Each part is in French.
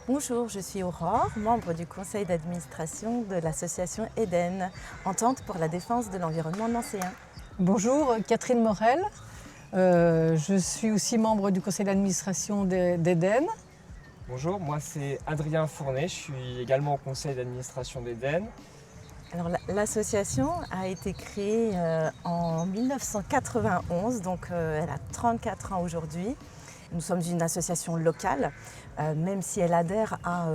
Bonjour, je suis Aurore, membre du conseil d'administration de l'association Eden, Entente pour la défense de l'environnement nancéen. Bonjour, Catherine Morel. Je suis aussi membre du conseil d'administration d'Eden. Bonjour, moi c'est Adrien Fournet, je suis également au conseil d'administration d'Eden. Alors, l'association a été créée en 1991, donc elle a 34 ans aujourd'hui. Nous sommes une association locale, même si elle adhère à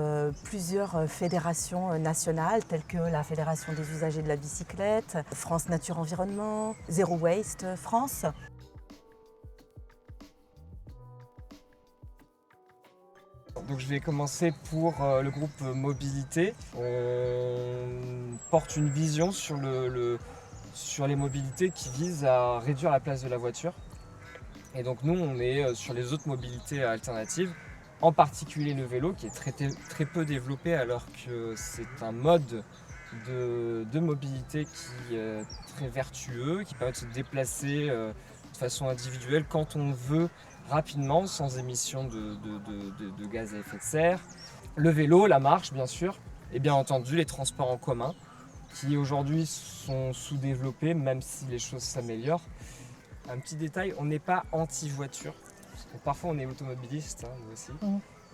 plusieurs fédérations nationales, telles que la Fédération des usagers de la bicyclette, France Nature Environnement, Zero Waste France. Donc je vais commencer pour le groupe mobilité. On porte une vision sur les mobilités qui visent à réduire la place de la voiture. Et donc nous on est sur les autres mobilités alternatives, en particulier le vélo qui est très peu développé alors que c'est un mode de mobilité qui est très vertueux, qui permet de se déplacer de façon individuelle quand on veut rapidement, sans émission de gaz à effet de serre. Le vélo, la marche bien sûr, et bien entendu les transports en commun qui aujourd'hui sont sous-développés même si les choses s'améliorent. Un petit détail, on n'est pas anti-voiture. Parfois on est automobiliste, nous aussi,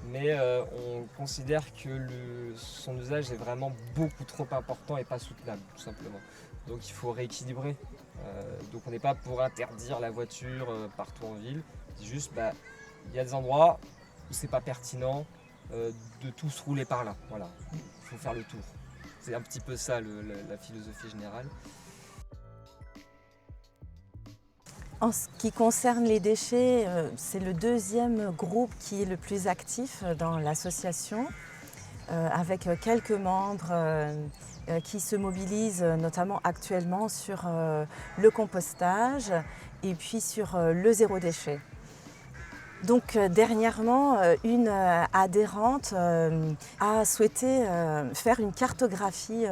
mais on considère que son usage est vraiment beaucoup trop important et pas soutenable, tout simplement. Donc il faut rééquilibrer. Donc on n'est pas pour interdire la voiture partout en ville. C'est juste, il y a des endroits où c'est pas pertinent de tous rouler par là. Voilà, il faut faire le tour. C'est un petit peu ça la philosophie générale. En ce qui concerne les déchets, c'est le deuxième groupe qui est le plus actif dans l'association, avec quelques membres qui se mobilisent notamment actuellement sur le compostage et puis sur le zéro déchet. Donc dernièrement, une adhérente a souhaité faire une cartographie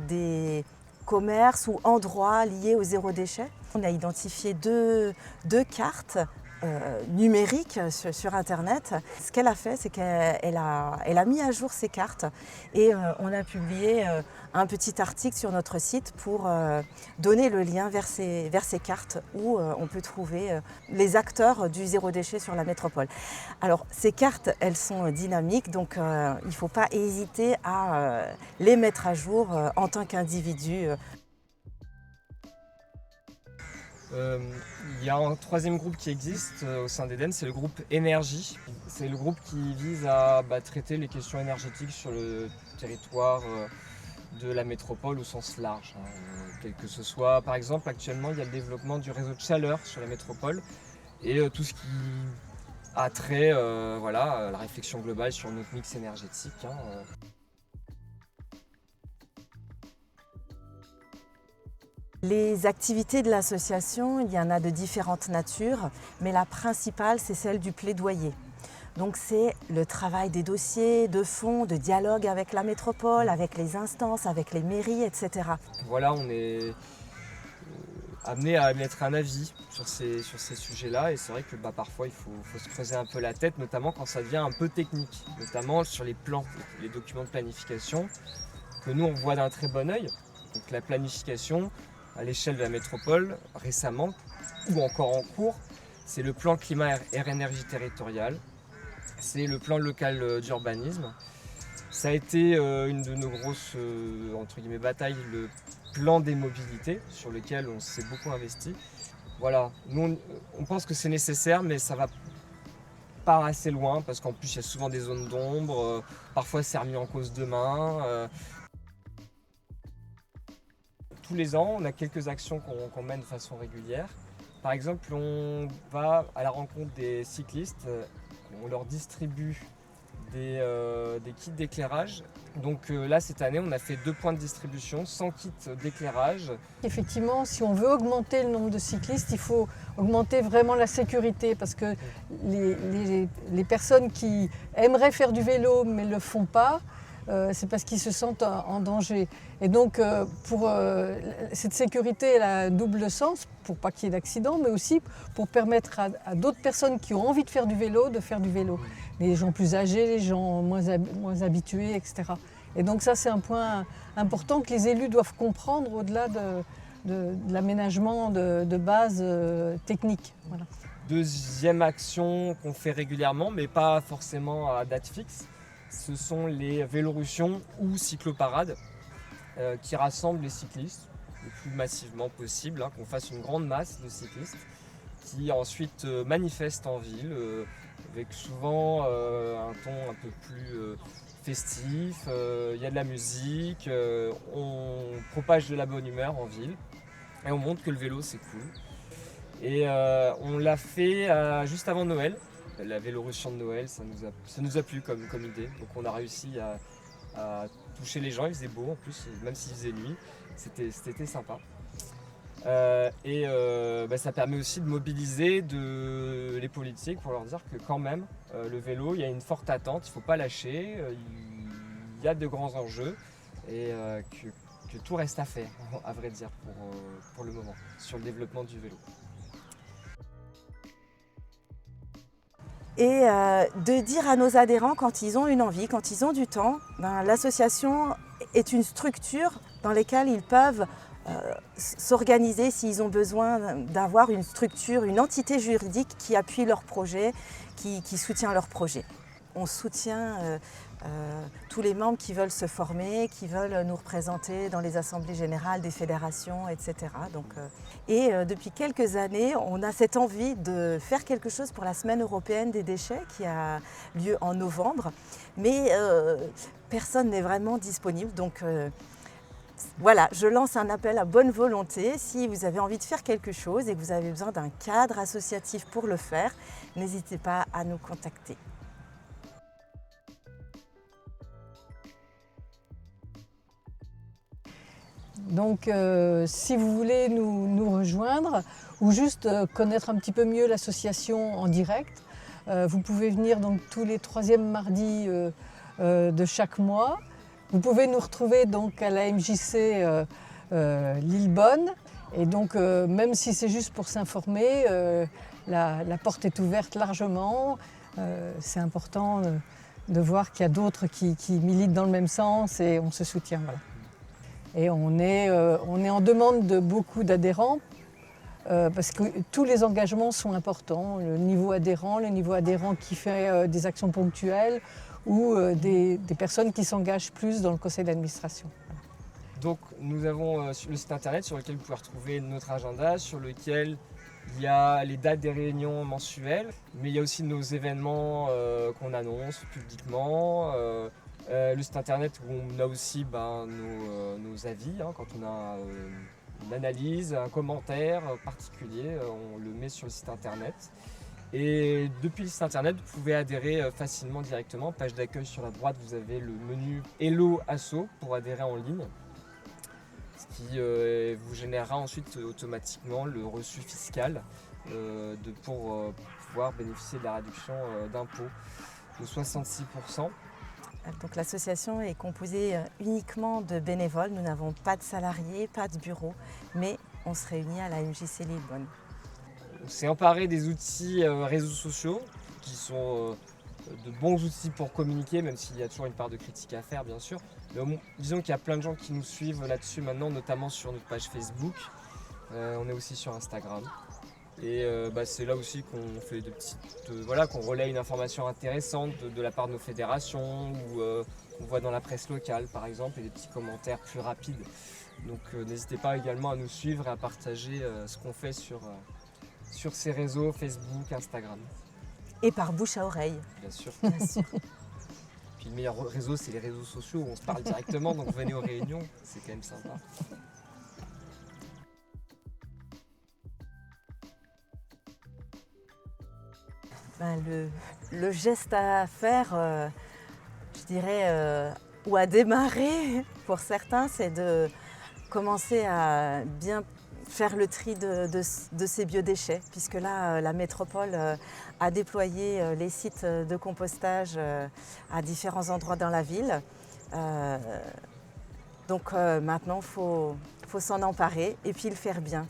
des commerces ou endroits liés au zéro déchet. On a identifié deux cartes numériques sur Internet. Ce qu'elle a fait, c'est qu'elle a mis à jour ces cartes et on a publié un petit article sur notre site pour donner le lien vers ces cartes où on peut trouver les acteurs du zéro déchet sur la métropole. Alors ces cartes, elles sont dynamiques, donc il ne faut pas hésiter à les mettre à jour en tant qu'individu. Il y a un troisième groupe qui existe au sein d'Eden, c'est le groupe énergie. C'est le groupe qui vise à traiter les questions énergétiques sur le territoire de la métropole au sens large. Quel que ce soit, par exemple, actuellement, il y a le développement du réseau de chaleur sur la métropole et tout ce qui a trait à la réflexion globale sur notre mix énergétique. Les activités de l'association, il y en a de différentes natures, mais la principale, c'est celle du plaidoyer. Donc c'est le travail des dossiers, de fond, de dialogue avec la métropole, avec les instances, avec les mairies, etc. Voilà, on est amené à émettre un avis sur ces sujets-là et c'est vrai que parfois il faut se creuser un peu la tête, notamment quand ça devient un peu technique, notamment sur les plans, les documents de planification que nous on voit d'un très bon œil. Donc la planification à l'échelle de la métropole récemment ou encore en cours, c'est le plan climat air énergie territorial, c'est le plan local d'urbanisme. Ça a été une de nos grosses entre guillemets, batailles, le plan des mobilités sur lequel on s'est beaucoup investi. Voilà, nous on pense que c'est nécessaire mais ça va pas assez loin parce qu'en plus il y a souvent des zones d'ombre, parfois c'est remis en cause demain. Tous les ans, on a quelques actions qu'on mène de façon régulière. Par exemple, on va à la rencontre des cyclistes, on leur distribue des kits d'éclairage. Donc là, cette année, on a fait 2 points de distribution, 100 kits d'éclairage. Effectivement, si on veut augmenter le nombre de cyclistes, il faut augmenter vraiment la sécurité parce que les personnes qui aimeraient faire du vélo mais ne le font pas, c'est parce qu'ils se sentent en danger. Et donc, cette sécurité, elle a un double sens, pour pas qu'il y ait d'accident, mais aussi pour permettre à d'autres personnes qui ont envie de faire du vélo, de faire du vélo. Les gens plus âgés, les gens moins habitués, etc. Et donc ça, c'est un point important que les élus doivent comprendre au-delà de l'aménagement de base technique. Voilà. Deuxième action qu'on fait régulièrement, mais pas forcément à date fixe, ce sont les vélorussions ou cycloparades qui rassemblent les cyclistes le plus massivement possible, qu'on fasse une grande masse de cyclistes qui ensuite manifestent en ville avec souvent un ton un peu plus festif, il y a de la musique, on propage de la bonne humeur en ville et on montre que le vélo c'est cool. Et on l'a fait juste avant Noël. La vélorussion de Noël, ça nous a plu comme idée. Donc on a réussi à toucher les gens, il faisait beau en plus, même s'il faisait nuit, c'était sympa. Ça permet aussi de mobiliser les politiques pour leur dire que quand même, le vélo, il y a une forte attente, il ne faut pas lâcher, il y a de grands enjeux et que tout reste à faire, à vrai dire, pour le moment, sur le développement du vélo. Et de dire à nos adhérents quand ils ont une envie, quand ils ont du temps, l'association est une structure dans laquelle ils peuvent s'organiser s'ils ont besoin d'avoir une structure, une entité juridique qui appuie leur projet, qui soutient leur projet. On soutient tous les membres qui veulent se former, qui veulent nous représenter dans les assemblées générales des fédérations, etc. Depuis quelques années, on a cette envie de faire quelque chose pour la Semaine européenne des déchets qui a lieu en novembre, mais personne n'est vraiment disponible. Donc voilà, je lance un appel à bonne volonté. Si vous avez envie de faire quelque chose et que vous avez besoin d'un cadre associatif pour le faire, n'hésitez pas à nous contacter. Donc si vous voulez nous rejoindre ou juste connaître un petit peu mieux l'association en direct, vous pouvez venir donc tous les troisièmes mardis de chaque mois. Vous pouvez nous retrouver donc à la MJC Lillebonne. Et donc même si c'est juste pour s'informer, la porte est ouverte largement. C'est important de voir qu'il y a d'autres qui militent dans le même sens et on se soutient. Voilà. Et on est en demande de beaucoup d'adhérents parce que tous les engagements sont importants. Le niveau adhérent qui fait des actions ponctuelles ou des personnes qui s'engagent plus dans le conseil d'administration. Voilà. Donc nous avons le site internet sur lequel vous pouvez retrouver notre agenda, sur lequel il y a les dates des réunions mensuelles, mais il y a aussi nos événements qu'on annonce publiquement. Le site internet où on a aussi nos avis, quand on a une analyse, un commentaire particulier, on le met sur le site internet. Et depuis le site internet, vous pouvez adhérer facilement directement. Page d'accueil sur la droite, vous avez le menu Hello Asso pour adhérer en ligne, ce qui vous générera ensuite automatiquement le reçu fiscal pour pouvoir bénéficier de la réduction d'impôt de 66%. Donc l'association est composée uniquement de bénévoles. Nous n'avons pas de salariés, pas de bureau, mais on se réunit à la MJC Lillebonne. On s'est emparé des outils réseaux sociaux qui sont de bons outils pour communiquer, même s'il y a toujours une part de critique à faire bien sûr. Mais disons qu'il y a plein de gens qui nous suivent là-dessus maintenant, notamment sur notre page Facebook. On est aussi sur Instagram. Et c'est là aussi qu'on fait qu'on relaie une information intéressante de la part de nos fédérations ou qu'on voit dans la presse locale par exemple, et des petits commentaires plus rapides. Donc n'hésitez pas également à nous suivre et à partager ce qu'on fait sur ces réseaux Facebook, Instagram. Et par bouche à oreille. Bien sûr. Bien sûr. Puis le meilleur réseau, c'est les réseaux sociaux où on se parle directement, donc venez aux réunions, c'est quand même sympa. Le geste à faire, je dirais, ou à démarrer pour certains, c'est de commencer à bien faire le tri de ces biodéchets, puisque là, la métropole a déployé les sites de compostage à différents endroits dans la ville. Donc maintenant, il faut s'en emparer et puis le faire bien.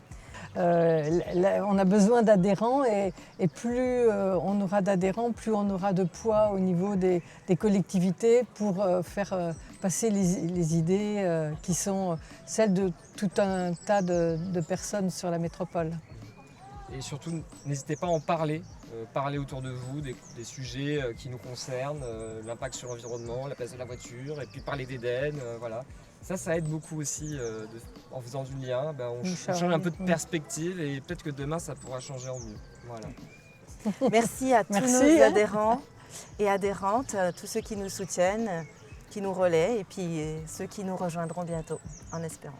On a besoin d'adhérents et plus on aura d'adhérents, plus on aura de poids au niveau des collectivités pour faire passer les idées qui sont celles de tout un tas de personnes sur la métropole. Et surtout, n'hésitez pas à en parler. Parler autour de vous des sujets qui nous concernent, l'impact sur l'environnement, la place de la voiture, et puis parler d'Éden, voilà. Ça aide beaucoup aussi, en faisant du lien, on change un peu de perspective et peut-être que demain ça pourra changer en mieux. Voilà. Merci à tous nos adhérents et adhérentes, tous ceux qui nous soutiennent, qui nous relaient et puis ceux qui nous rejoindront bientôt, en espérant.